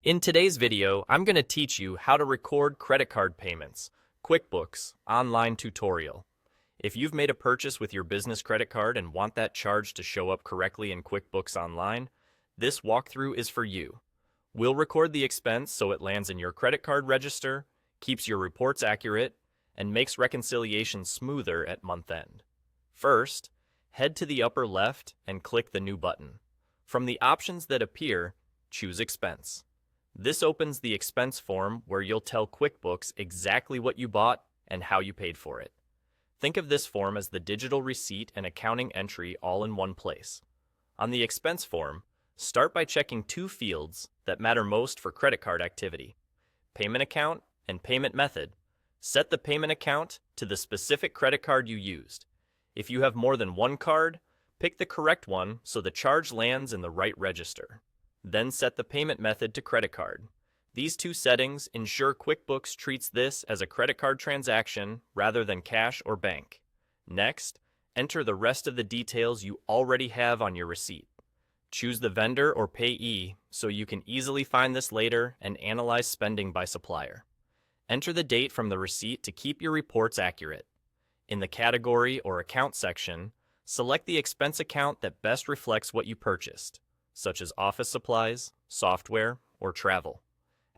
In today's video, I'm going to teach you how to record credit card payments. QuickBooks Online tutorial. If you've made a purchase with your business credit card and want that charge to show up correctly in QuickBooks Online, this walkthrough is for you. We'll record the expense so it lands in your credit card register, keeps your reports accurate, and makes reconciliation smoother at month end. First, head to the upper left and click the New button. From the options that appear, choose Expense. This opens the expense form where you'll tell QuickBooks exactly what you bought and how you paid for it. Think of this form as the digital receipt and accounting entry all in one place. On the expense form, start by checking two fields that matter most for credit card activity: payment account and payment method. Set the payment account to the specific credit card you used. If you have more than one card, pick the correct one so the charge lands in the right register. Then set the payment method to credit card. These two settings ensure QuickBooks treats this as a credit card transaction rather than cash or bank. Next, enter the rest of the details you already have on your receipt. Choose the vendor or payee so you can easily find this later and analyze spending by supplier. Enter the date from the receipt to keep your reports accurate. In the category or account section, select the expense account that best reflects what you purchased, such as office supplies, software, or travel.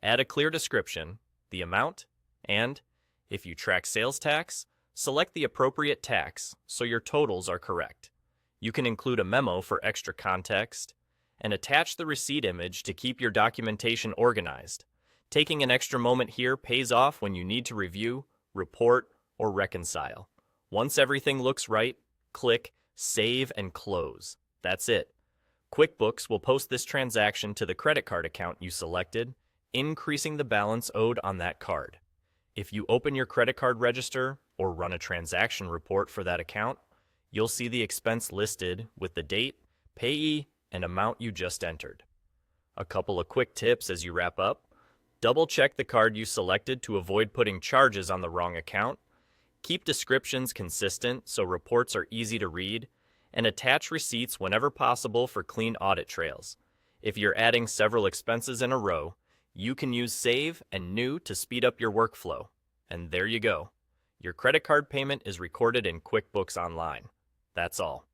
Add a clear description, the amount, and, if you track sales tax, select the appropriate tax so your totals are correct. You can include a memo for extra context, and attach the receipt image to keep your documentation organized. Taking an extra moment here pays off when you need to review, report, or reconcile. Once everything looks right, click Save and Close. That's it. QuickBooks will post this transaction to the credit card account you selected, increasing the balance owed on that card. If you open your credit card register or run a transaction report for that account, you'll see the expense listed with the date, payee, and amount you just entered. A couple of quick tips as you wrap up: double-check the card you selected to avoid putting charges on the wrong account. Keep descriptions consistent so reports are easy to read, and attach receipts whenever possible for clean audit trails. If you're adding several expenses in a row, you can use Save and New to speed up your workflow. And there you go. Your credit card payment is recorded in QuickBooks Online. That's all.